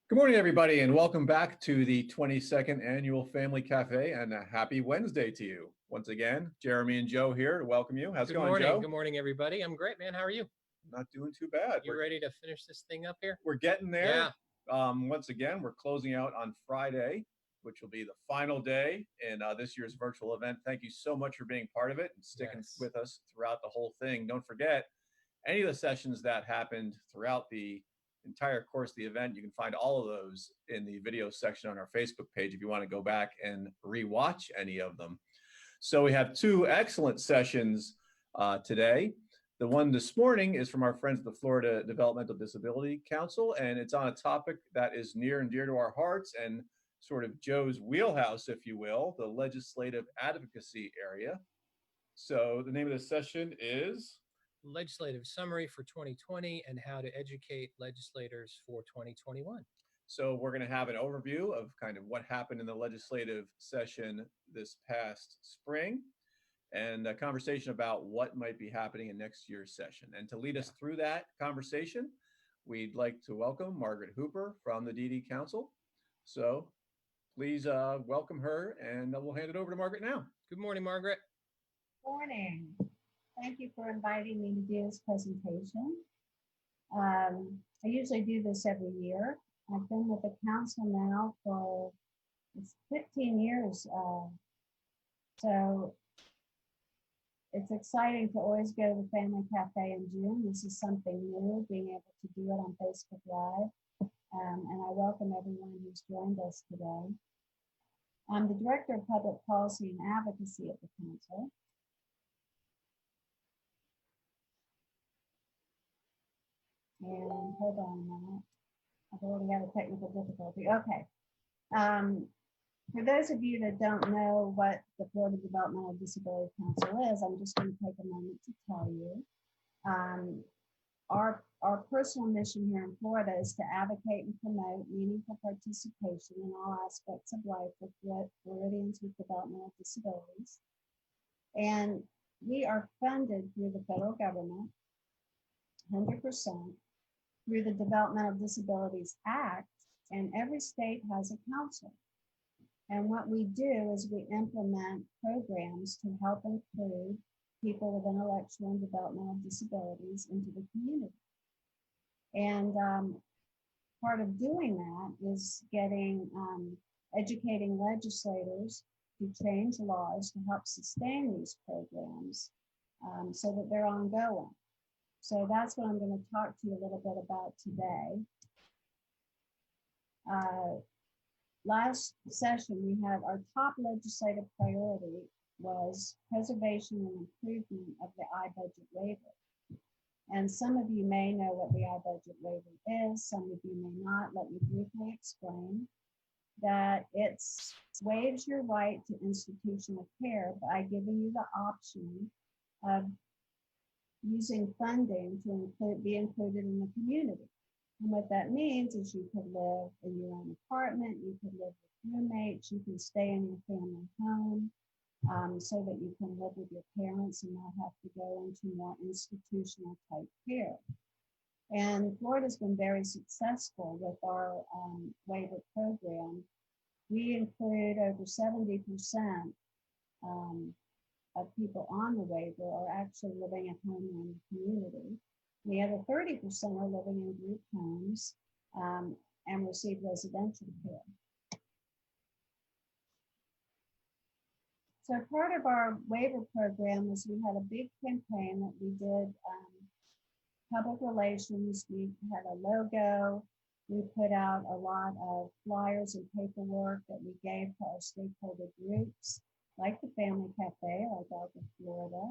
Good morning, everybody, and welcome back to the 22nd Annual Family Cafe, and a happy Wednesday to you. Once again, Jeremy and Joe here to welcome you. How's it going, Joe? Good morning, everybody. I'm great, man. How are you? Not doing too bad. You ready to finish this thing up here? We're getting there. Yeah. Once again, we're closing out on Friday, which will be the final day in this year's virtual event. Thank you so much for being part of it and sticking with us throughout the whole thing. Don't forget, any of the sessions that happened throughout the entire course of the event, you can find all of those in the video section on our Facebook page if you want to go back and rewatch any of them. So we have two excellent sessions today. The one this morning is from our friends at the Florida Developmental Disability Council, and it's on a topic that is near and dear to our hearts and sort of Joe's wheelhouse, if you will, the legislative advocacy area. So the name of the session is Legislative Summary for 2020 and How to Educate Legislators for 2021. So we're going to have an overview of kind of what happened in the legislative session this past spring and a conversation about what might be happening in next year's session. And to lead us through that conversation, we'd like to welcome Margaret Hooper from the DD Council. So please welcome her, and we'll hand it over to Margaret now. Good morning, Margaret. Morning. Thank you for inviting me to do this presentation. I usually do this every year. I've been with the council now for 15 years. So it's exciting to always go to the Family Cafe in June. This is something new, being able to do it on Facebook Live. And I welcome everyone who's joined us today. I'm the Director of Public Policy and Advocacy at the council. And hold on a minute. I've already had a technical difficulty. Okay. For those of you that don't know what the Florida Developmental Disability Council is, I'm just going to take a moment to tell you. Our personal mission here in Florida is to advocate and promote meaningful participation in all aspects of life with Floridians with developmental disabilities. And we are funded through the federal government, 100%. Through the Developmental Disabilities Act, and every state has a council. And what we do is we implement programs to help include people with intellectual and developmental disabilities into the community. And part of doing that is educating legislators to change laws to help sustain these programs so that they're ongoing. So that's what I'm going to talk to you a little bit about today. Last session, we had our top legislative priority was preservation and improvement of the I-budget waiver. And some of you may know what the I-budget waiver is, some of you may not. Let me briefly explain that it waives your right to institutional care by giving you the option of using funding to be included in the community. And what that means is you could live in your own apartment, you could live with roommates, you can stay in your family home so that you can live with your parents and not have to go into more institutional type care. And Florida's been very successful with our waiver program. We include over 70% of people on the waiver are actually living at home in the community. The other 30% are living in group homes and receive residential care. So part of our waiver program was we had a big campaign that we did public relations. We had a logo. We put out a lot of flyers and paperwork that we gave to our stakeholder groups, like the Family Cafe, like out of Florida.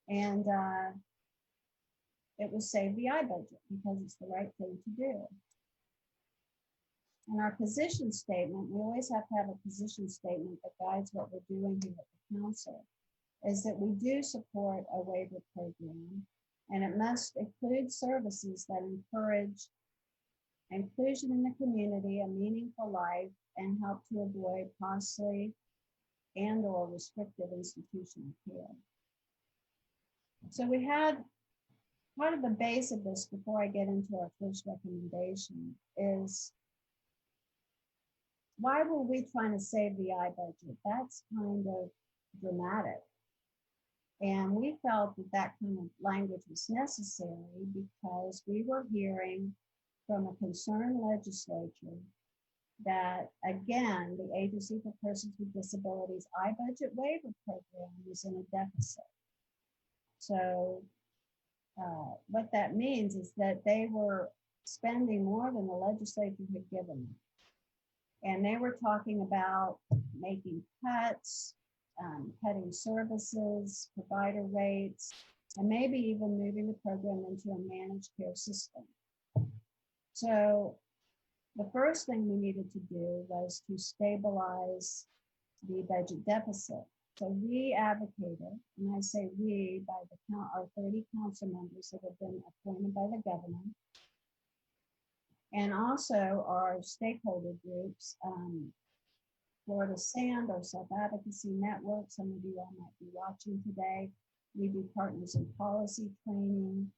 And it was Save the I-Budget because it's the right thing to do. And our position statement, we always have to have a position statement that guides what we're doing here at the council, is that we do support a waiver program, and it must include services that encourage inclusion in the community, a meaningful life, and help to avoid costly and or restrictive institutional care. So we had part of the base of this before I get into our first recommendation is why were we trying to save the I budget? That's kind of dramatic. And we felt that that kind of language was necessary because we were hearing from a concerned legislature that, again, the Agency for Persons with Disabilities I budget waiver program was in a deficit. So what that means is that they were spending more than the legislature had given them. And they were talking about making cuts, cutting services, provider rates, and maybe even moving the program into a managed care system. So the first thing we needed to do was to stabilize the budget deficit. So we advocated, and I say we by our 30 council members that have been appointed by the governor, and also our stakeholder groups, Florida SAND, our self-advocacy network. Some of you all might be watching today. We do partners in policy training,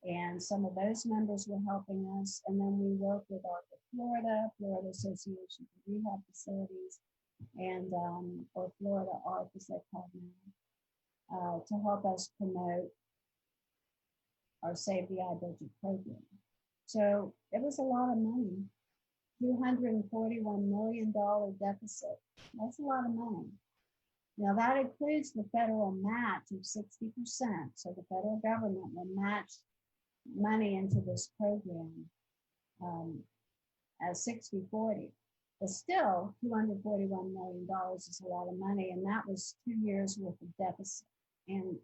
and some of those members were helping us. And then we work with ARPA Florida Association for Rehab Facilities, and or Florida ARP, as they call now, to help us promote our Save the I Budget program. So it was a lot of money, $241 million deficit. That's a lot of money. Now that includes the federal match of 60%. So the federal government will match money into this program as 60-40. But still, $241 million is a lot of money, and that was 2 years worth of deficit. And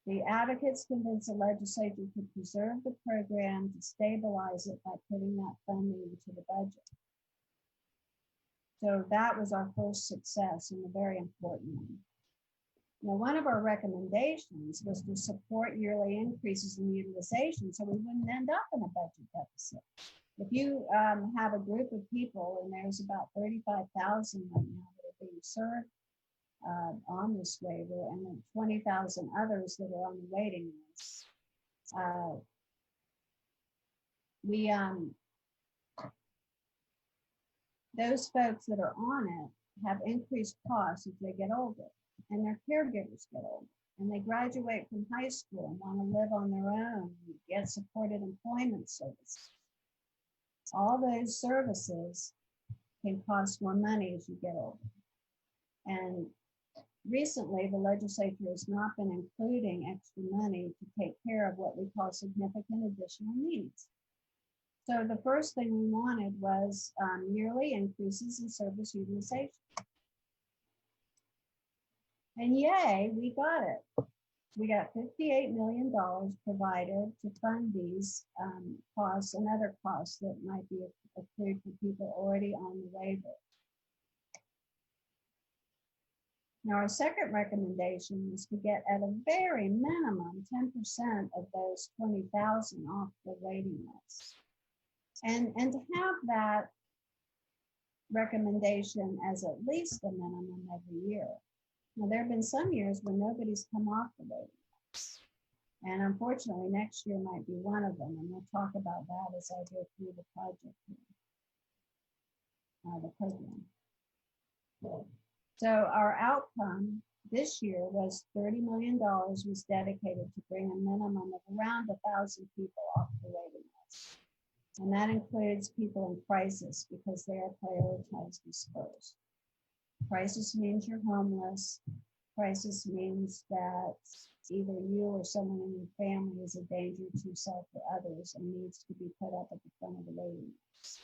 the advocates convinced the legislature to preserve the program, to stabilize it by putting that funding into the budget. So that was our first success, and a very important one. Now, one of our recommendations was to support yearly increases in utilization so we wouldn't end up in a budget deficit. If you have a group of people, and there's about 35,000 right now that are being served on this waiver, and then 20,000 others that are on the waiting list, those folks that are on it have increased costs as they get older, and their caregivers get older, and they graduate from high school and want to live on their own and get supported employment services. All those services can cost more money as you get older. And recently, the legislature has not been including extra money to take care of what we call significant additional needs. So the first thing we wanted was yearly increases in service utilization. And yay, we got it. We got $58 million provided to fund these costs and other costs that might be accrued for people already on the waiver. Now, our second recommendation is to get at a very minimum 10% of those 20,000 off the waiting list. And to have that recommendation as at least a minimum every year. Now, there have been some years when nobody's come off the waiting list. And unfortunately, next year might be one of them. And we'll talk about that as I go through the project here, the program. So our outcome this year was $30 million was dedicated to bring a minimum of around 1,000 people off the waiting list. And that includes people in crisis because they are prioritized as first. Crisis means you're homeless. Crisis means that either you or someone in your family is a danger to self or others and needs to be put up at the front of the waiting list.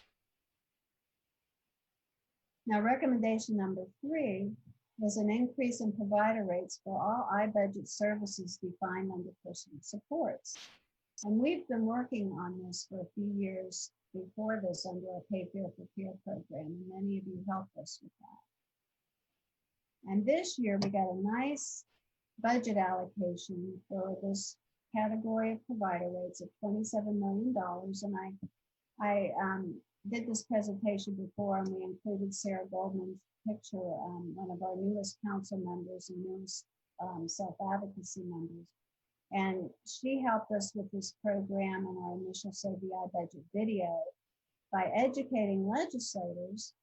Now, recommendation number 3 was an increase in provider rates for all I-budget services defined under personal supports. And we've been working on this for a few years before this under our Pay Fair for Care program, and many of you helped us with that. And this year we got a nice budget allocation for this category of provider rates of $27 million. And I did this presentation before, and we included Sarah Goldman's picture, one of our newest council members and newest self-advocacy members. And she helped us with this program in our initial Save the I budget video by educating legislators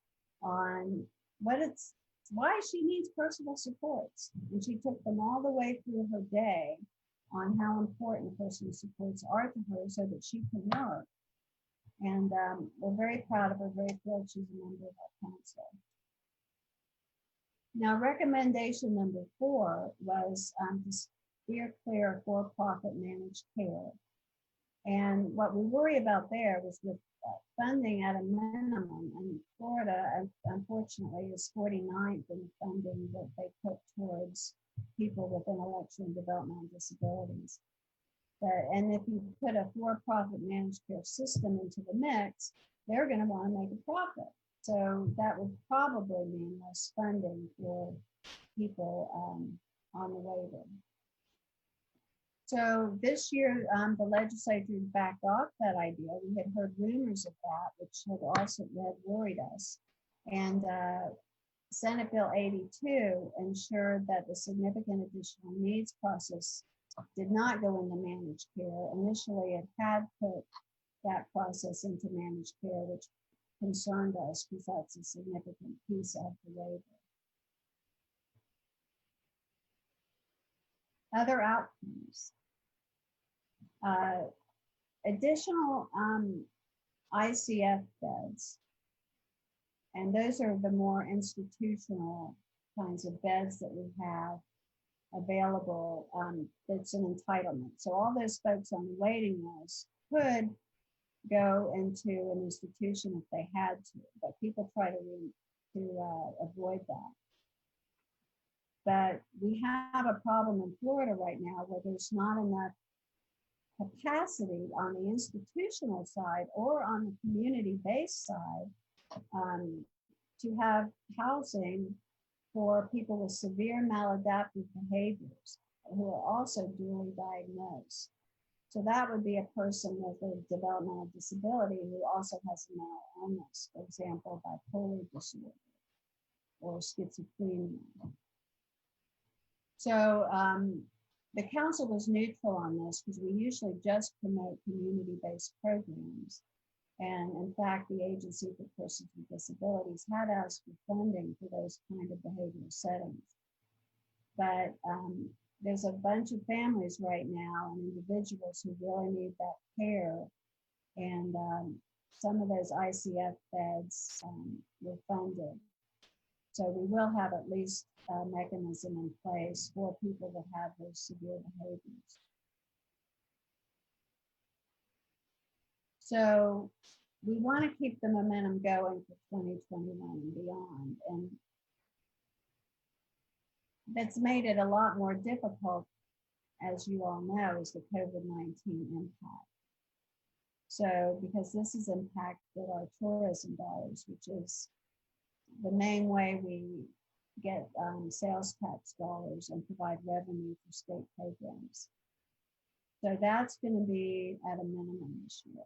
on why she needs personal supports. And she took them all the way through her day on how important personal supports are to her so that she can work. And we're very proud of her, very thrilled she's a member of our council. Now, recommendation number 4 was to steer clear of for-profit managed care. And what we worry about there was with funding at a minimum, and Florida, unfortunately, is 49th in the funding that they put towards people with intellectual and developmental disabilities. And if you put a for-profit managed care system into the mix, they're going to want to make a profit. So that would probably mean less funding for people on the waiver. So this year, the legislature backed off that idea. We had heard rumors of that, which had worried us. And Senate Bill 82 ensured that the significant additional needs process did not go into managed care. Initially, it had put that process into managed care, which concerned us because that's a significant piece of the waiver. Other outcomes. Additional ICF beds, and those are the more institutional kinds of beds that we have available. It's an entitlement. So all those folks on the waiting list could go into an institution if they had to, but people try to avoid that. But we have a problem in Florida right now where there's not enough capacity on the institutional side or on the community-based side to have housing for people with severe maladaptive behaviors who are also dually diagnosed. So that would be a person with a developmental disability who also has a mental illness, for example, bipolar disorder or schizophrenia. So the council was neutral on this because we usually just promote community-based programs. And in fact, the Agency for Persons with Disabilities had asked for funding for those kind of behavioral settings. But there's a bunch of families right now and individuals who really need that care. And some of those ICF beds were funded. So we will have at least a mechanism in place for people that have those severe behaviors. So we want to keep the momentum going for 2021 and beyond. And that's made it a lot more difficult, as you all know, is the COVID-19 impact. So because this has impacted our tourism dollars, which is the main way we get sales tax dollars and provide revenue for state programs. So that's going to be at a minimum this year.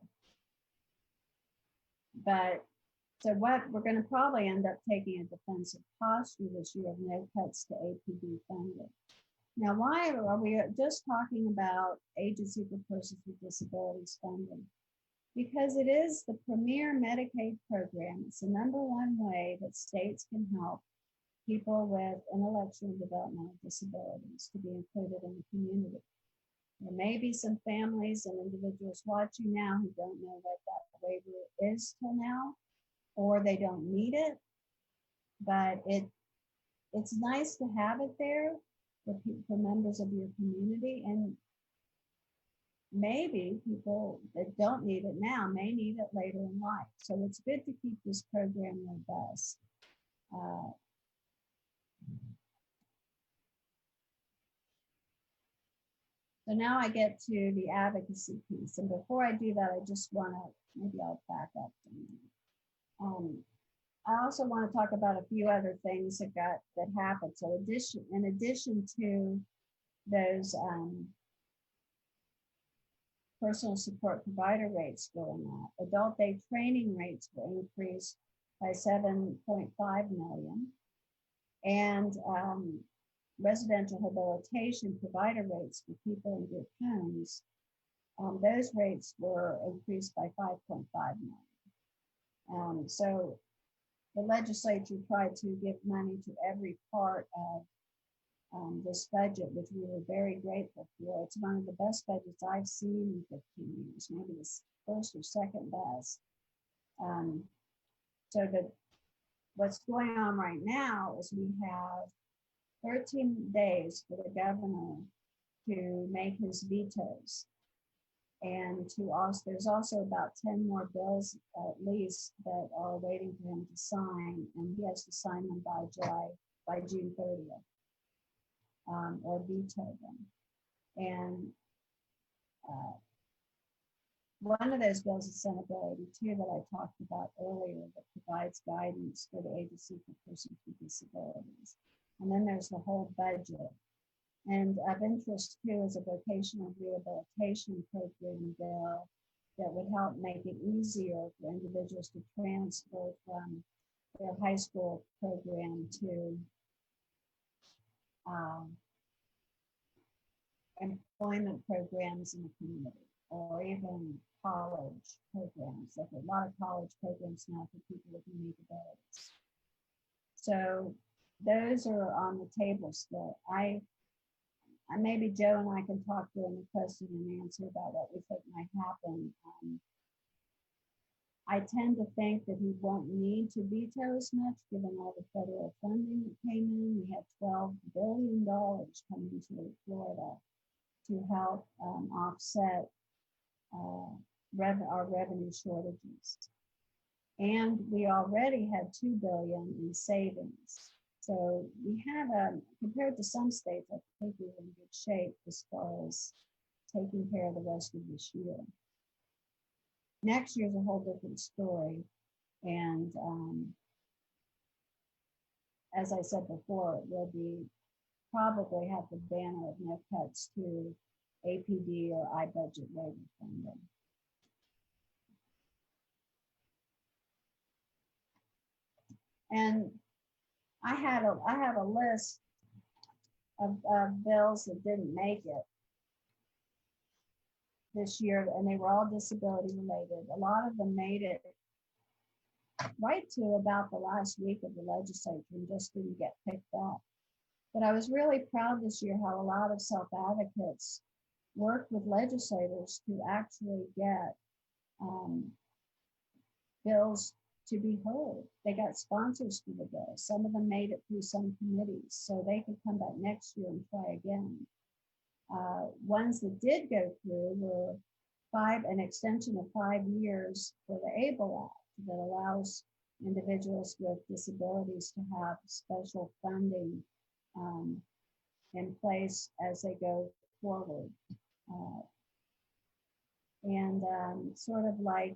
But so what we're going to probably end up taking a defensive posture this year of no cuts to APD funding. Now, why are we just talking about Agency for Persons with Disabilities funding? Because it is the premier Medicaid program. It's the #1 way that states can help people with intellectual and developmental disabilities to be included in the community. There may be some families and individuals watching now who don't know what that waiver is till now, or they don't need it, but it's nice to have it there for members of your community, and maybe people that don't need it now may need it later in life. So it's good to keep this program robust. So now I get to the advocacy piece. And before I do that, I just want to, maybe I'll back up. I also want to talk about a few other things that happened. So in addition to those personal support provider rates going up, adult day training rates were increased by 7.5 million. And residential rehabilitation provider rates for people in group homes, those rates were increased by 5.5 million. So the legislature tried to give money to every part of this budget, which we were very grateful for. It's one of the best budgets I've seen in 15 years, maybe the first or second best. So what's going on right now is we have 13 days for the governor to make his vetoes. And there's also about 10 more bills at least that are waiting for him to sign, and he has to sign them by June 30th, or veto them. And one of those bills is Senate Bill 82 that I talked about earlier, that provides guidance for the agency for persons with disabilities. And then there's the whole budget. And of interest too is a vocational rehabilitation program bill that would help make it easier for individuals to transfer from their high school program to employment programs in the community, or even college programs. Like a lot of college programs now for people with unique abilities. So those are on the table still. Maybe Joe and I can talk during the question and answer about what we think might happen. I tend to think that he won't need to veto as much, given all the federal funding that came in. We had $12 billion coming to Florida to help offset our revenue shortages. And we already had $2 billion in savings. So we have, compared to some states, I think we're in good shape as far as taking care of the rest of this year. Next year's a whole different story. And as I said before, it will probably have the banner of no cuts to APD or iBudget waiver funding. And I have a list of bills that didn't make it this year, and they were all disability related. A lot of them made it right to about the last week of the legislature and just didn't get picked up. But I was really proud this year how a lot of self-advocates worked with legislators to actually get bills to be heard. They got sponsors for the bill. Some of them made it through some committees, so they could come back next year and try again. Ones that did go through were an extension of 5 years for the ABLE Act that allows individuals with disabilities to have special funding in place as they go forward. Sort of like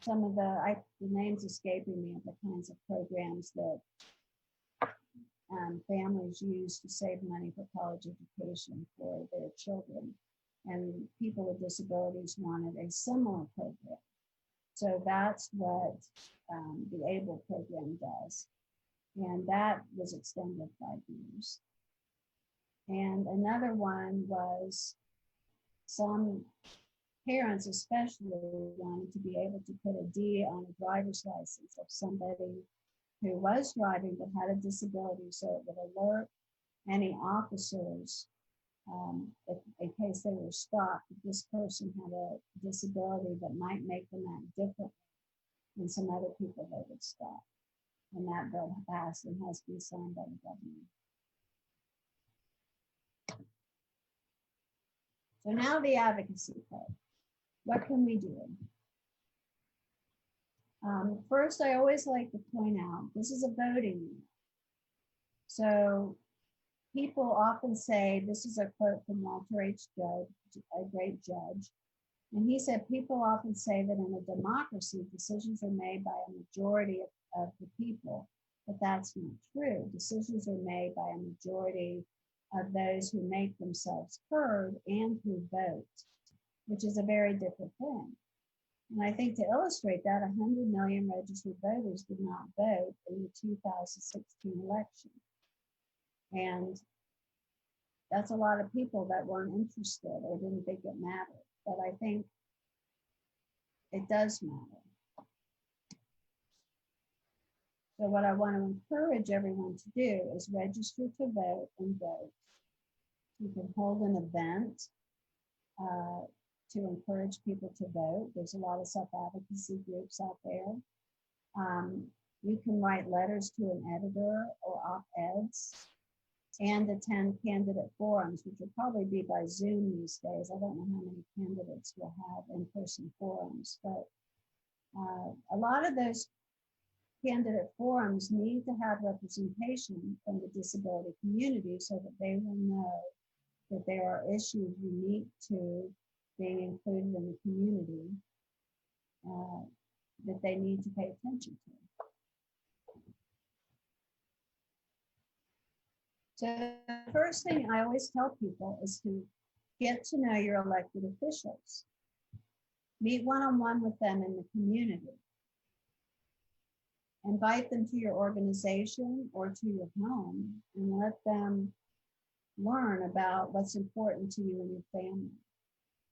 some of the names escaping me of the kinds of programs that families use to save money for college education for their children. And people with disabilities wanted a similar program. So that's what the ABLE program does. And that was extended 5 years. And another one was some parents especially wanted to be able to put a D on a driver's license of somebody who was driving but had a disability, so it would alert any officers in case they were stopped, if this person had a disability that might make them act differently than some other people they would stop. And that bill passed and has been signed by the governor. So now the advocacy part. What can we do? First, I always like to point out, this is a voting year. So people often say, this is a quote from Walter H. Judd, a great judge, and he said, people often say that in a democracy, decisions are made by a majority of the people, but that's not true. Decisions are made by a majority of those who make themselves heard and who vote, which is a very different thing. And I think to illustrate that, 100 million registered voters did not vote in the 2016 election. And that's a lot of people that weren't interested or didn't think it mattered. But I think it does matter. So what I want to encourage everyone to do is register to vote and vote. You can hold an event to encourage people to vote. There's a lot of self-advocacy groups out there. You can write letters to an editor or op-eds and attend candidate forums, which will probably be by Zoom these days. I don't know how many candidates will have in-person forums, but a lot of those candidate forums need to have representation from the disability community so that they will know that there are issues unique to being included in the community that they need to pay attention to. So the first thing I always tell people is to get to know your elected officials. Meet one-on-one with them in the community. Invite them to your organization or to your home and let them learn about what's important to you and your family.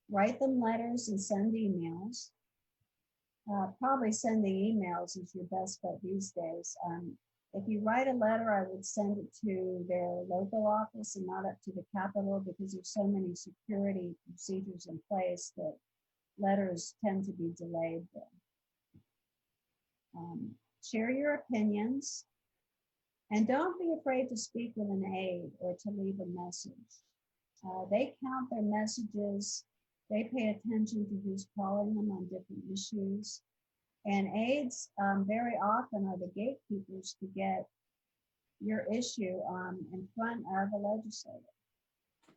Write them letters and send emails. Probably sending emails is your best bet these days. If you write a letter, I would send it to their local office and not up to the Capitol because there's so many security procedures in place that letters tend to be delayed there. Share your opinions and don't be afraid to speak with an aide or to leave a message. They count their messages. They pay attention to who's calling them on different issues. And aides very often are the gatekeepers to get your issue in front of a legislator.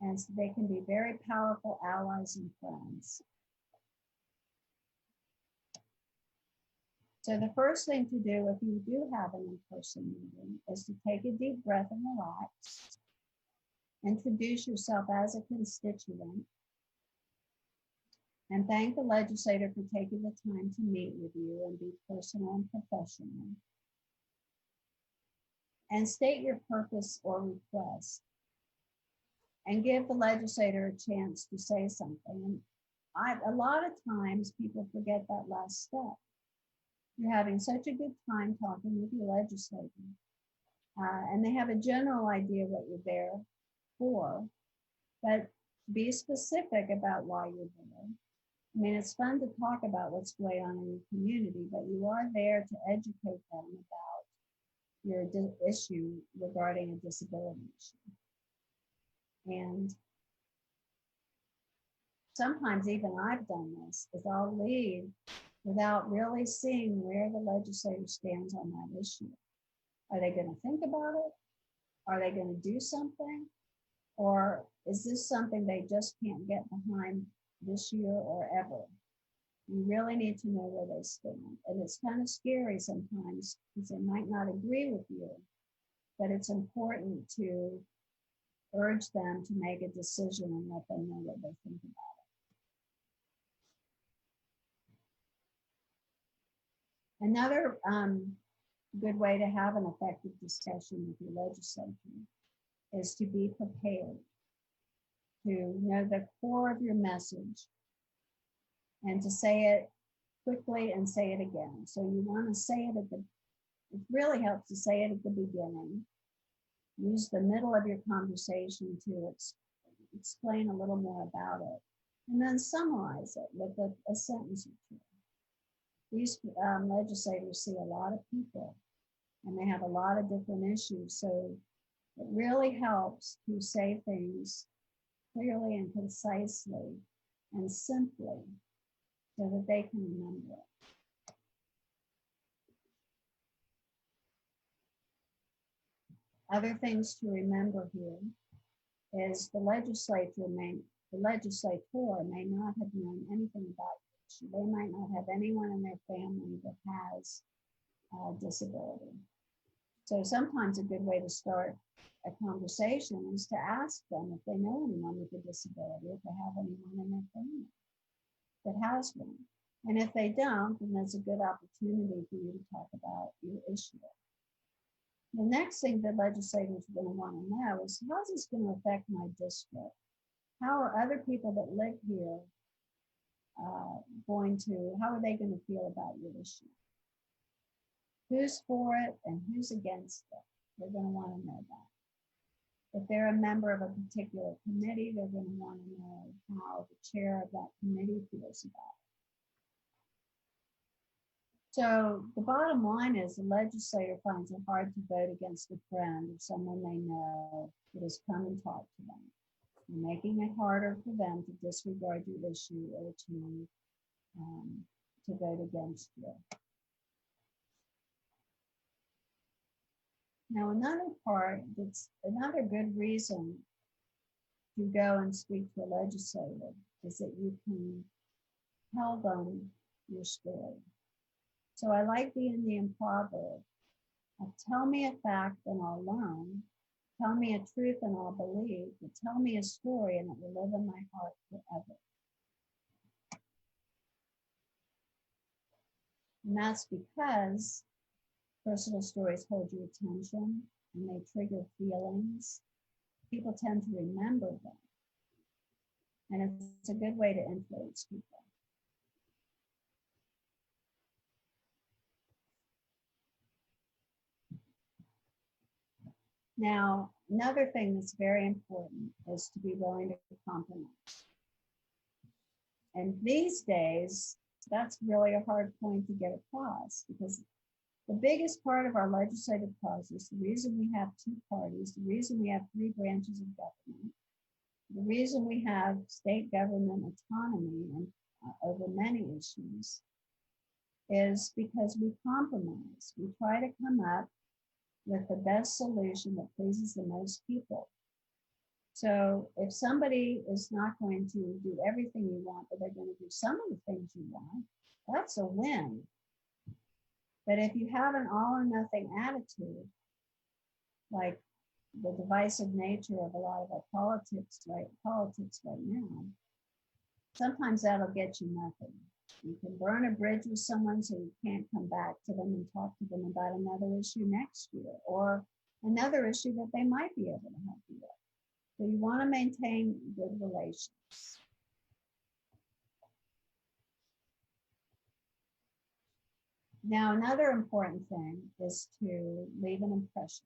And so they can be very powerful allies and friends. So the first thing to do if you do have an in-person meeting is to take a deep breath and relax. Introduce yourself as a constituent. And thank the legislator for taking the time to meet with you and be personal and professional. And state your purpose or request. And give the legislator a chance to say something. And a lot of times people forget that last step. You're having such a good time talking with your legislator. And they have a general idea what you're there for, but be specific about why you're there. I mean, it's fun to talk about what's going on in your community, but you are there to educate them about your issue regarding a disability issue. And sometimes even I've done this, is I'll leave without really seeing where the legislator stands on that issue. Are they going to think about it? Are they going to do something? Or is this something they just can't get behind this year or ever? You really need to know where they stand. And it's kind of scary sometimes because they might not agree with you, but it's important to urge them to make a decision and let them know what they think about it. Another good way to have an effective discussion with your legislature is to be prepared, to know the core of your message and to say it quickly and say it again. So you want to say it it really helps to say it at the beginning. Use the middle of your conversation to explain a little more about it, and then summarize it with a sentence or two. These legislators see a lot of people and they have a lot of different issues. So it really helps to say things clearly and concisely and simply so that they can remember it. Other things to remember here is the legislator may not have known anything about it. They might not have anyone in their family that has a disability. So sometimes a good way to start a conversation is to ask them if they know anyone with a disability, if they have anyone in their family that has one. And if they don't, then that's a good opportunity for you to talk about your issue. The next thing that legislators are going to want to know is, how is this going to affect my district? How are other people that live here how are they going to feel about your issue? who's for it and who's against it. They're going to want to know that. If they're a member of a particular committee, they're going to want to know how the chair of that committee feels about it. So the bottom line is the legislator finds it hard to vote against a friend or someone they know that has come and talked to them. You're making it harder for them to disregard your issue or to vote against you. Now, another part that's another good reason to go and speak to a legislator is that you can tell them your story. So I like the Indian proverb of tell me a fact and I'll learn, tell me a truth and I'll believe, but tell me a story and it will live in my heart forever. And that's because personal stories hold your attention and they trigger feelings. People tend to remember them. And it's a good way to influence people. Now, another thing that's very important is to be willing to compromise. And these days, that's really a hard point to get across because the biggest part of our legislative process, the reason we have two parties, the reason we have three branches of government, the reason we have state government autonomy and over many issues is because we compromise. We try to come up with the best solution that pleases the most people. So if somebody is not going to do everything you want, but they're going to do some of the things you want, that's a win. But if you have an all or nothing attitude, like the divisive nature of a lot of our politics right now, sometimes that'll get you nothing. You can burn a bridge with someone so you can't come back to them and talk to them about another issue next year or another issue that they might be able to help you with. So you want to maintain good relations. Now, another important thing is to leave an impression.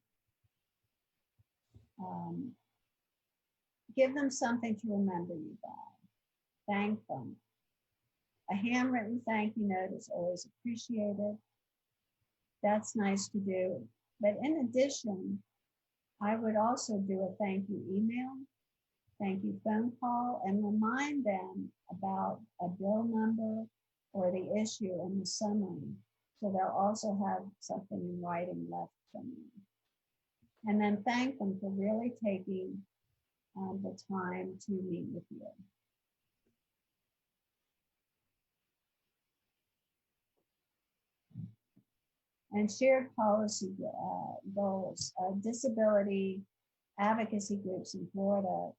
Give them something to remember you by. Thank them. A handwritten thank you note is always appreciated. That's nice to do. But in addition, I would also do a thank you email, thank you phone call, and remind them about a bill number or the issue in the summary. So they'll also have something in writing left from you. And then thank them for really taking the time to meet with you. And shared policy goals. Disability advocacy groups in Florida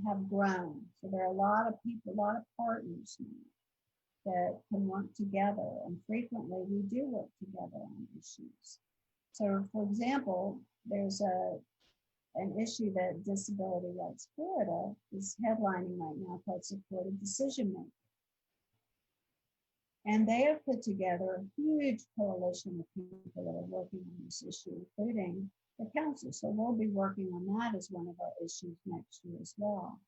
have grown. So there are a lot of people, a lot of partners now that can work together. And frequently we do work together on issues. So for example, there's an issue that Disability Rights Florida is headlining right now called Supported Decision Making. And they have put together a huge coalition of people that are working on this issue, including the council. So we'll be working on that as one of our issues next year as well.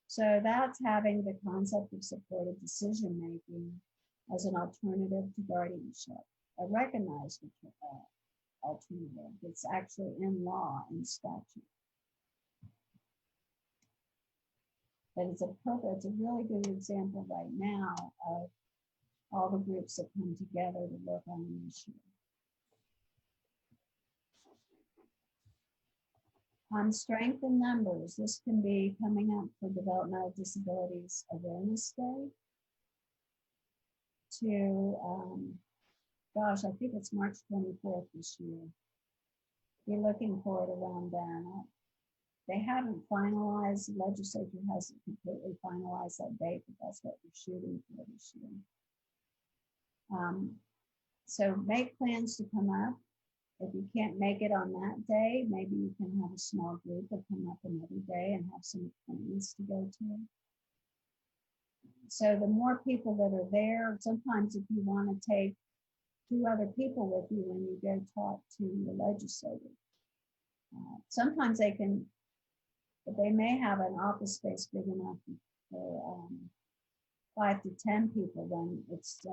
So that's having the concept of supported decision making as an alternative to guardianship, a recognized alternative that's actually in law and statute. But it's a really good example right now of all the groups that come together to work on an issue. Strength in numbers. This can be coming up for Developmental Disabilities Awareness Day to, gosh, I think it's March 24th this year. Be looking for it around then. They haven't finalized, the legislature hasn't completely finalized that date, but that's what we're shooting for this year. So make plans to come up. If you can't make it on that day, maybe you can have a small group that come up another day and have some appointments to go to. So the more people that are there, sometimes if you want to take two other people with you when you go talk to your legislator. Sometimes they can, but they may have an office space big enough for 5 to 10 people when it's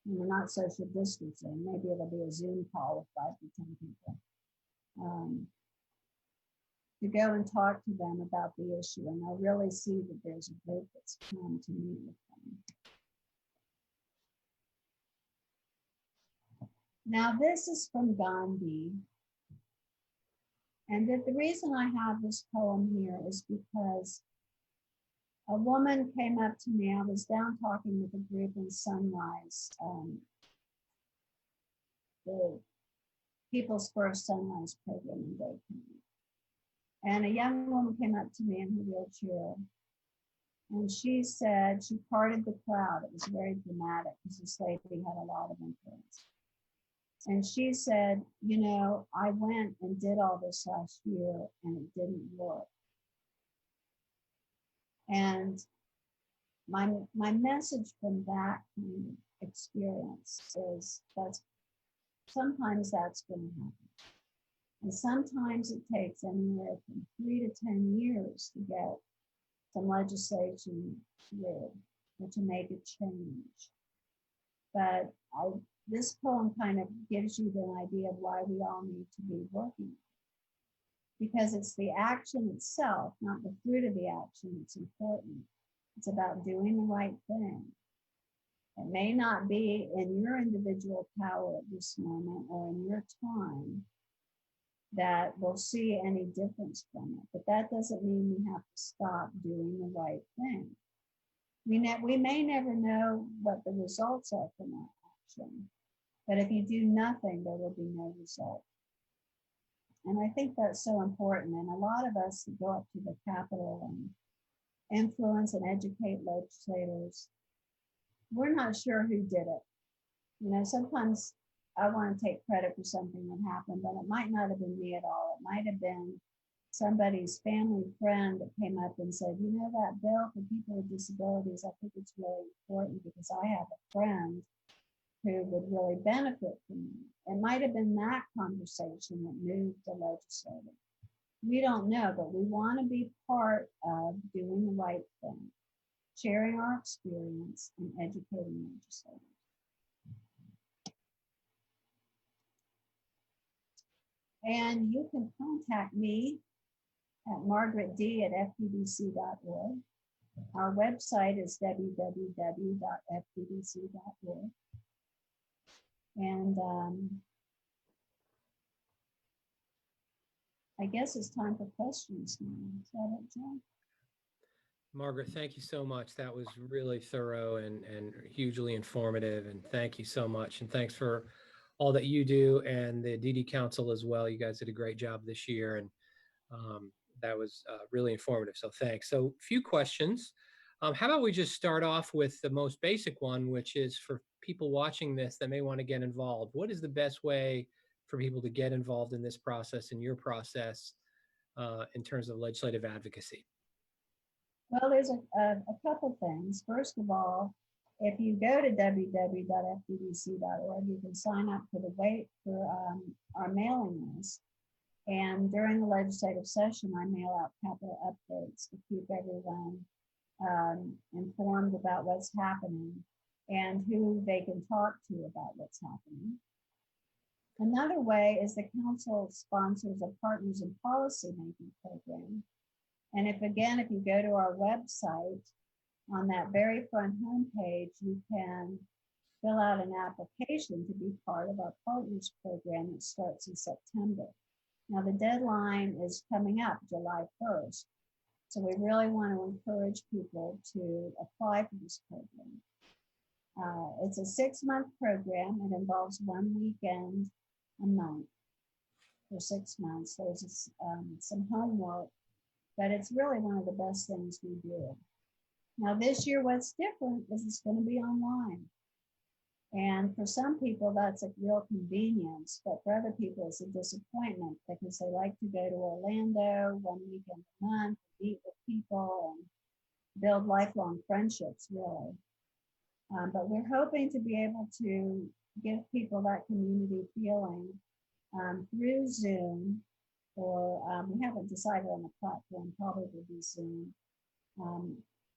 not social distancing. Maybe it'll be a Zoom call with 5 to 10 people. To go and talk to them about the issue, and they'll really see that there's a group that's come to meet with them. Now, this is from Gandhi. And the reason I have this poem here is because a woman came up to me. I was down talking with a group in Sunrise, the People's First Sunrise program in Dayton. And a young woman came up to me in her wheelchair. And she said, she parted the crowd. It was very dramatic because this lady had a lot of influence. And she said, you know, I went and did all this last year and it didn't work. And my message from that kind of experience is that sometimes that's going to happen. And sometimes it takes anywhere from 3 to 10 years to get some legislation through or to make a change. But this poem kind of gives you the idea of why we all need to be working. Because it's the action itself, not the fruit of the action, that's important. It's about doing the right thing. It may not be in your individual power at this moment or in your time that we'll see any difference from it. But that doesn't mean we have to stop doing the right thing. We may never know what the results are from that action, but if you do nothing, there will be no result. And I think that's so important. And a lot of us that go up to the Capitol and influence and educate legislators, we're not sure who did it. You know, sometimes I want to take credit for something that happened, but it might not have been me at all. It might have been somebody's family friend that came up and said, you know, that bill for people with disabilities, I think it's really important because I have a friend who would really benefit from it. It might have been that conversation that moved the legislator. We don't know, but we want to be part of doing the right thing, sharing our experience and educating legislators. And you can contact me at margaretd@fpdc.org. Our website is www.fpdc.org. And I guess it's time for questions now. Is that it, John? Margaret, thank you so much. That was really thorough and hugely informative. And thank you so much. And thanks for all that you do and the DD Council as well. You guys did a great job this year. And that was really informative. So thanks. So a few questions. How about we just start off with the most basic one, which is for people watching this that may want to get involved. What is the best way for people to get involved in this process, in your process, in terms of legislative advocacy? Well, there's a couple things. First of all, if you go to www.fpdc.org, you can sign up for our mailing list. And during the legislative session, I mail out capital updates to keep everyone informed about what's happening and who they can talk to about what's happening. Another way is the council sponsors a Partners in Policy Making program. And if you go to our website, on that very front homepage, you can fill out an application to be part of our Partners program that starts in September. Now, the deadline is coming up July 1st. So we really want to encourage people to apply for this program. It's a 6-month program. It involves 1 weekend a month for 6 months. There's some homework, but it's really one of the best things we do. Now this year, what's different is it's going to be online. And for some people, that's a real convenience, but for other people, it's a disappointment because they like to go to Orlando 1 weekend a month, meet with people and build lifelong friendships, really. But we're hoping to be able to give people that community feeling through Zoom, or we haven't decided on the platform, probably will be Zoom,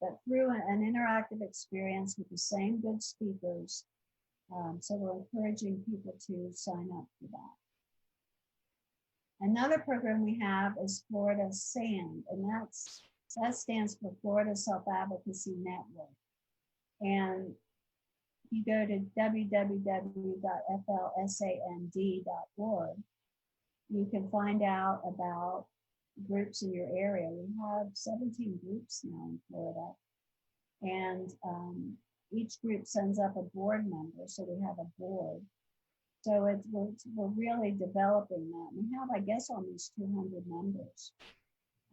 but through an interactive experience with the same good speakers. So we're encouraging people to sign up for that. Another program we have is Florida SAND, and that stands for Florida Self-Advocacy Network. And you go to www.flsand.org, you can find out about groups in your area. We have 17 groups now in Florida, and each group sends up a board member, so we have a board. So we're really developing that. We have, I guess, almost 200 members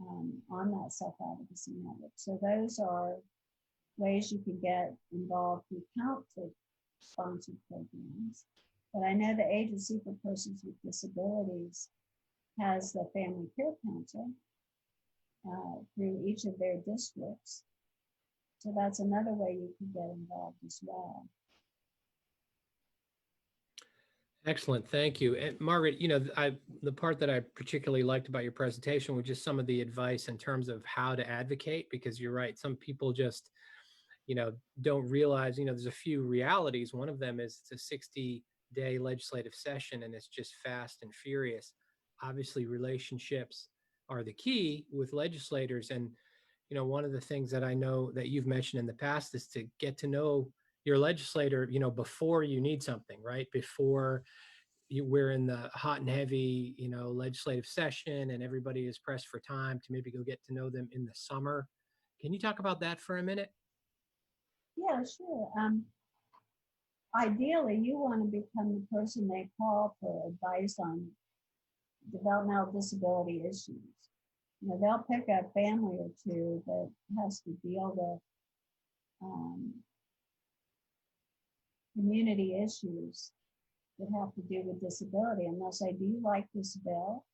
on that self-advocacy network. So those are ways you can get involved through county-sponsored programs. But I know the Agency for Persons with Disabilities has the Family Care Council through each of their districts. So that's another way you can get involved as well. Excellent, thank you. And Margaret, the part that I particularly liked about your presentation was just some of the advice in terms of how to advocate, because you're right, some people just, don't realize, there's a few realities. One of them is it's a 60-day legislative session and it's just fast and furious. Obviously, relationships are the key with legislators. And, one of the things that I know that you've mentioned in the past is to get to know your legislator, before you need something, right? Before we're in the hot and heavy, legislative session and everybody is pressed for time, to maybe go get to know them in the summer. Can you talk about that for a minute? Yeah, sure. Ideally, you want to become the person they call for advice on developmental disability issues. They'll pick a family or two that has to deal with community issues that have to do with disability. And they'll say, do you like this bill?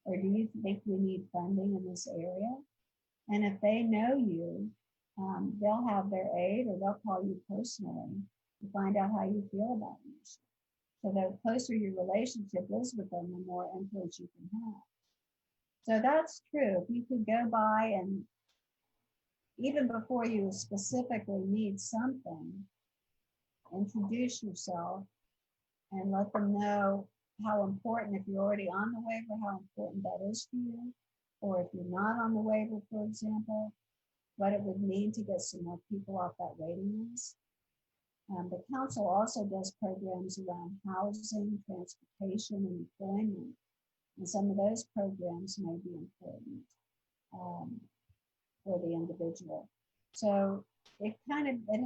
Or do you think we need funding in this area? And if they know you, they'll have their aid, or they'll call you personally to find out how you feel about an issue. So the closer your relationship is with them, the more influence you can have. So that's true. If you could go by and even before you specifically need something, introduce yourself and let them know how important, if you're already on the waiver, how important that is to you. Or if you're not on the waiver, for example, what it would mean to get some more people off that waiting list. The council also does programs around housing, transportation, and employment. And some of those programs may be important for the individual. So it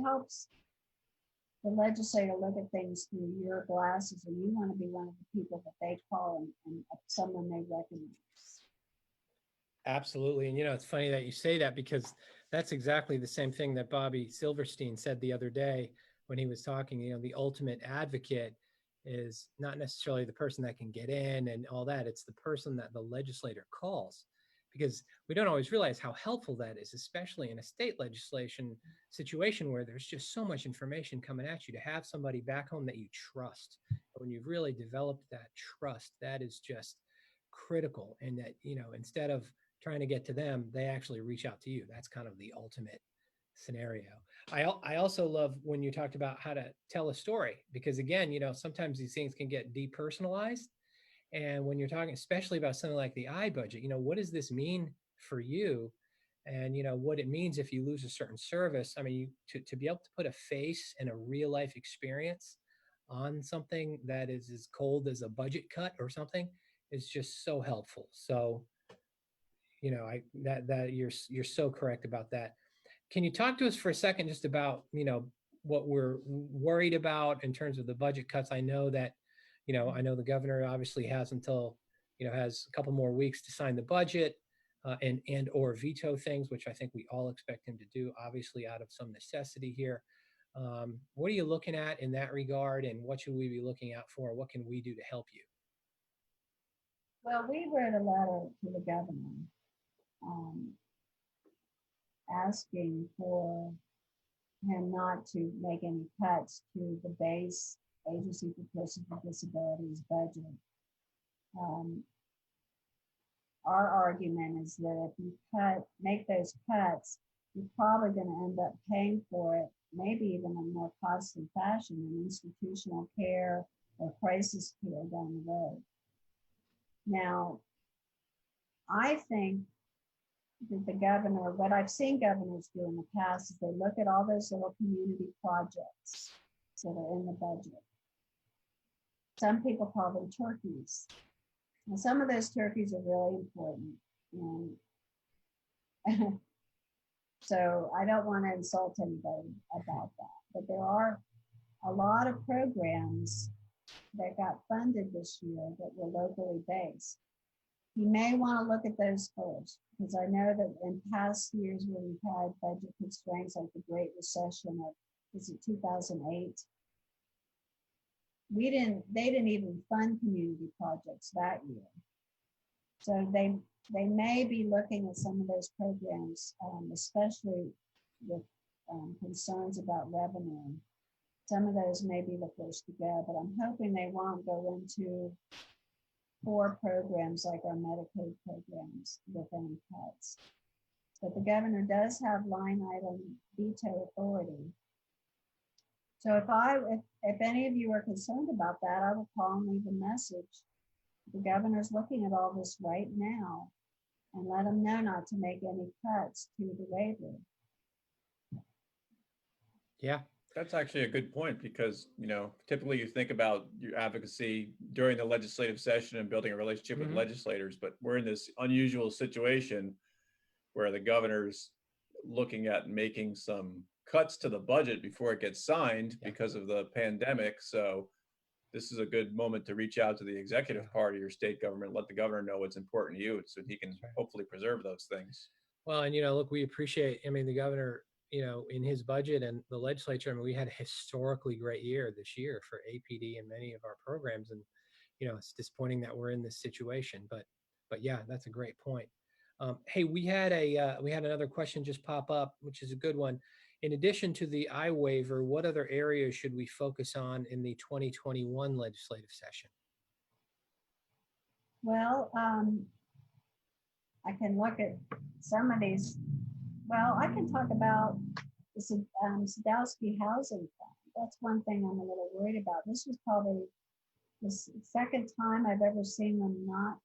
helps the legislator look at things through your glasses, and you want to be one of the people that they call and someone they recognize. Absolutely. And, it's funny that you say that, because that's exactly the same thing that Bobby Silverstein said the other day when he was talking. The ultimate advocate is not necessarily the person that can get in and all that. It's the person that the legislator calls, because we don't always realize how helpful that is, especially in a state legislation situation where there's just so much information coming at you. To have somebody back home that you trust, when you've really developed that trust, that is just critical. And that, instead of trying to get to them, they actually reach out to you. That's kind of the ultimate scenario. I also love when you talked about how to tell a story, because again, sometimes these things can get depersonalized. And when you're talking, especially about something like the I budget, what does this mean for you? And what it means if you lose a certain service. I mean, to be able to put a face and a real life experience on something that is as cold as a budget cut or something is just so helpful. So, that you're so correct about that. Can you talk to us for a second just about, what we're worried about in terms of the budget cuts? I know that, I know the governor obviously has until, has a couple more weeks to sign the budget and or veto things, which I think we all expect him to do, obviously out of some necessity here. What are you looking at in that regard, and what should we be looking out for? What can we do to help you? Well, we wrote a letter to the governor asking for him not to make any cuts to the base Agency for Persons with Disabilities budget. Our argument is that if you make those cuts, you're probably going to end up paying for it, maybe even in a more costly fashion in institutional care or crisis care down the road. Now, I think that the governor, what I've seen governors do in the past is they look at all those little community projects that are in the budget. Some people call them turkeys. And some of those turkeys are really important. And so I don't want to insult anybody about that, but there are a lot of programs that got funded this year that were locally based. You may want to look at those first, because I know that in past years where we've had budget constraints, like the Great Recession of, is it 2008? They didn't even fund community projects that year. So they may be looking at some of those programs, especially with concerns about revenue. Some of those may be the first to go, but I'm hoping they won't go into core programs like our Medicaid programs with any cuts. But the governor does have line item veto authority. So if any of you are concerned about that, I will call and leave a message. The governor's looking at all this right now, and let him know not to make any cuts to the waiver. Yeah. That's actually a good point, because, typically you think about your advocacy during the legislative session and building a relationship with legislators, but we're in this unusual situation where the governor's looking at making some cuts to the budget before it gets signed because of the pandemic. So this is a good moment to reach out to the executive part of your state government, let the governor know what's important to you so he can hopefully preserve those things. Well, and, look, we appreciate, the governor, in his budget and the legislature, we had a historically great year this year for APD and many of our programs. And, it's disappointing that we're in this situation, but yeah, that's a great point. Hey, we had another question just pop up, which is a good one. In addition to the I waiver, what other areas should we focus on in the 2021 legislative session? Well, I can look at some of these. Well, I can talk about the Sadowski Housing Fund. That's one thing I'm a little worried about. This was probably the second time I've ever seen them not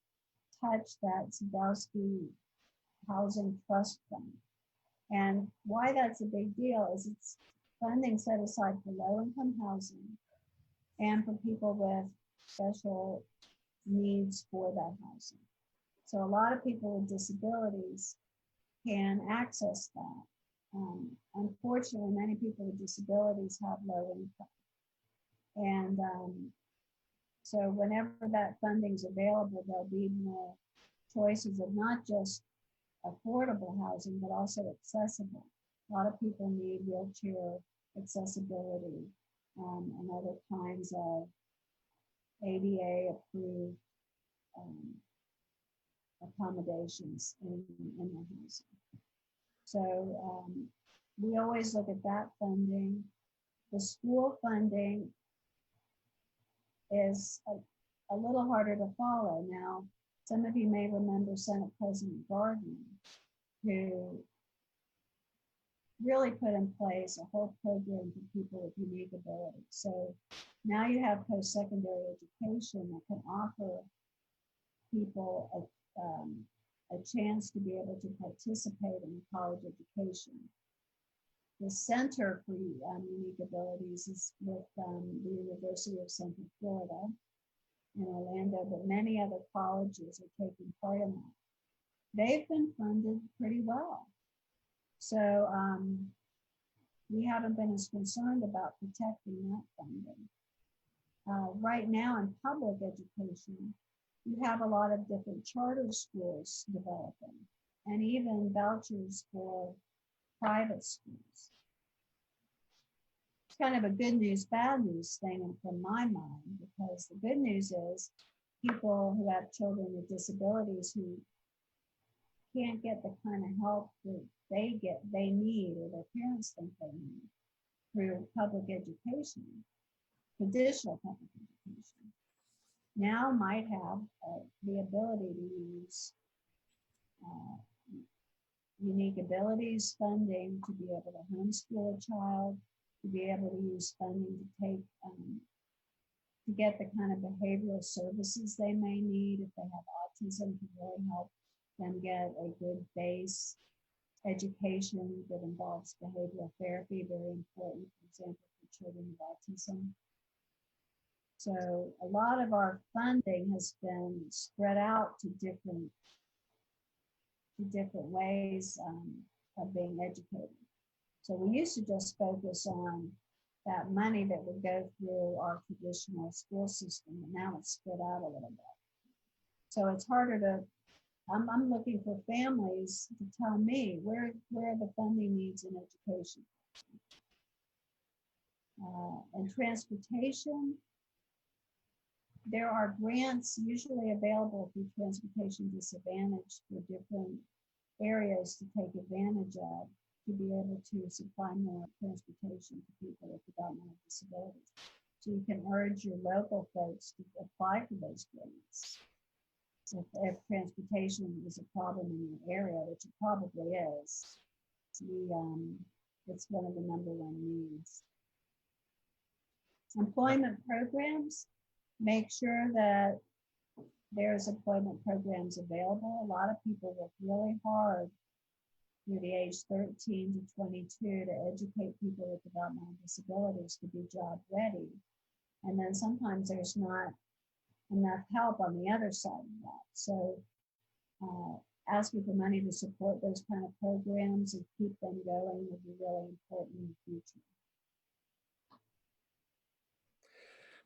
touch that Sadowski Housing Trust Fund. And why that's a big deal is it's funding set aside for low-income housing and for people with special needs for that housing. So a lot of people with disabilities can access that. Unfortunately, many people with disabilities have low income. And so whenever that funding is available, there'll be more choices of not just affordable housing, but also accessible. A lot of people need wheelchair accessibility and other kinds of ADA approved accommodations in the housing. So we always look at that funding. The school funding is a little harder to follow. Now, some of you may remember Senate President Gardner, who really put in place a whole program for people with unique abilities. So now you have post-secondary education that can offer people a chance to be able to participate in college education. The Center for Unique Abilities is with the University of Central Florida in Orlando, but many other colleges are taking part in that. They've been funded pretty well. So we haven't been as concerned about protecting that funding. Right now in public education, you have a lot of different charter schools developing and even vouchers for private schools. It's kind of a good news, bad news thing from my mind, because the good news is people who have children with disabilities who can't get the kind of help that they need or their parents think they need, through public education, traditional public education, now might have the ability to use uh, unique abilities funding to be able to homeschool a child, to be able to use funding to take to get the kind of behavioral services they may need if they have autism, to really help them get a good base education that involves behavioral therapy, very important, for example, for children with autism. So a lot of our funding has been spread out to different ways of being educated. So we used to just focus on that money that would go through our traditional school system, but now it's spread out a little bit. So it's harder to, I'm looking for families to tell me where are the funding needs in education. And transportation, there are grants usually available through Transportation Disadvantage for different areas to take advantage of, to be able to supply more transportation to people with developmental disabilities. So you can urge your local folks to apply for those grants. If transportation is a problem in your area, which it probably is, it's one of the number one needs. Employment programs, make sure that there's employment programs available. A lot of people work really hard through the age 13 to 22 to educate people with developmental disabilities to be job ready. And then sometimes there's not enough help on the other side of that. So asking for money to support those kind of programs and keep them going would be really important in the future.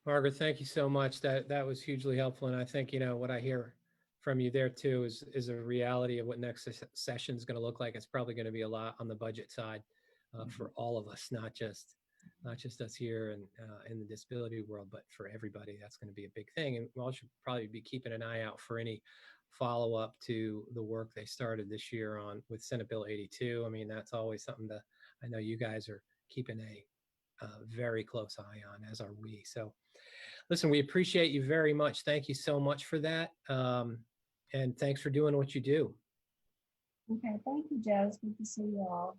Margaret, thank you so much. That was hugely helpful. And I think, what I hear from you there too is a reality of what next session is going to look like. It's probably going to be a lot on the budget side for all of us, not just us here and in the disability world, but for everybody. That's going to be a big thing. And we all should probably be keeping an eye out for any follow-up to the work they started this year on with Senate Bill 82. I mean, that's always something that I know you guys are keeping a very close eye on, as are we. So listen, we appreciate you very much. Thank you so much for that. And thanks for doing what you do. Okay, thank you, Joe. It's good to see you all.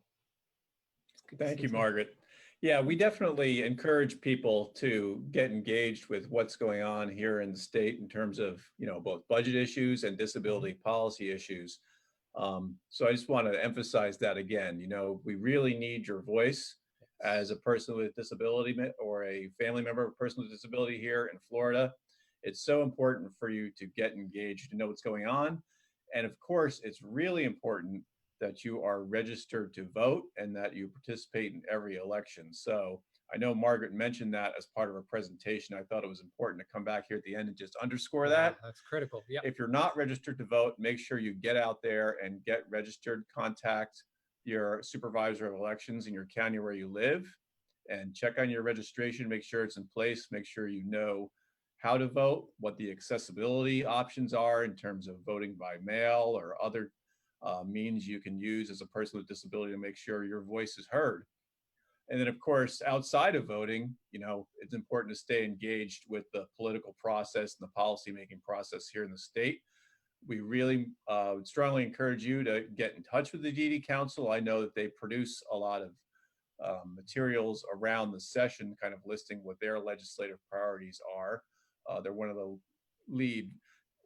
Thank you, Margaret. Yeah, we definitely encourage people to get engaged with what's going on here in the state in terms of, both budget issues and disability policy issues. So I just want to emphasize that again. We really need your voice as a person with disability or a family member of a person with disability here in Florida. It's so important for you to get engaged, to know what's going on. And of course, it's really important that you are registered to vote and that you participate in every election. So I know Margaret mentioned that as part of her presentation. I thought it was important to come back here at the end and just underscore that. That's critical. Yeah. If you're not registered to vote, make sure you get out there and get registered. Contact your supervisor of elections in your county where you live and check on your registration, make sure it's in place, make sure you know how to vote, what the accessibility options are in terms of voting by mail or other means you can use as a person with disability to make sure your voice is heard. And then, of course, outside of voting, it's important to stay engaged with the political process and the policymaking process here in the state. We really strongly encourage you to get in touch with the DD Council. I know that they produce a lot of materials around the session, kind of listing what their legislative priorities are. They're one of the lead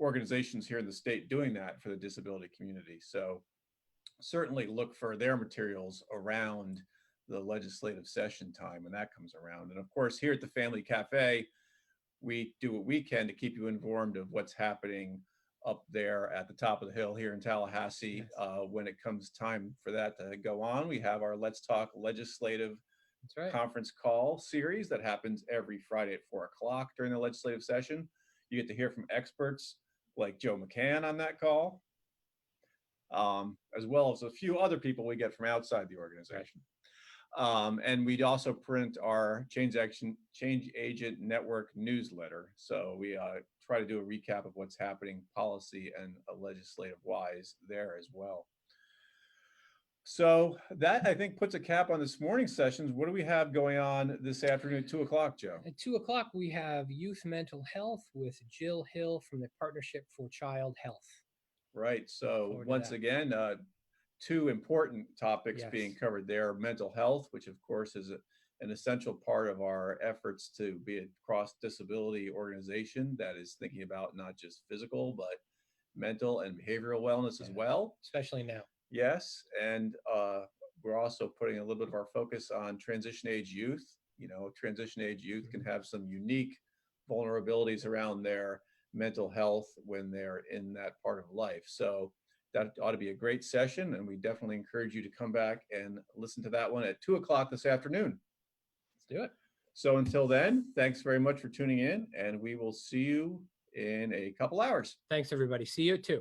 organizations here in the state doing that for the disability community. So certainly look for their materials around the legislative session time when that comes around. And of course, here at the Family Cafe, we do what we can to keep you informed of what's happening up there at the top of the hill here in Tallahassee. Yes. When it comes time for that to go on, we have our Let's Talk Legislative conference call series that happens every Friday at 4 o'clock during the legislative session. You get to hear from experts like Joe McCann on that call, as well as a few other people we get from outside the organization. And we'd also print our Change Agent Network newsletter. So we try to do a recap of what's happening policy and legislative wise there as well. So that, I think, puts a cap on this morning's sessions. What do we have going on this afternoon at 2 o'clock, Joe? At 2 o'clock, we have youth mental health with Jill Hill from the Partnership for Child Health. Right. So Forward to once that. again, two important topics Yes. being covered there. Mental health, which of course is an essential part of our efforts to be a cross-disability organization that is thinking about not just physical, but mental and behavioral wellness as Yeah. well. Especially now. Yes. And we're also putting a little bit of our focus on transition age youth. You know, transition age youth can have some unique vulnerabilities around their mental health when they're in that part of life. So that ought to be a great session. And we definitely encourage you to come back and listen to that one at 2 o'clock this afternoon. Let's do it. So until then, thanks very much for tuning in, and we will see you in a couple hours. Thanks, everybody. See you at 2.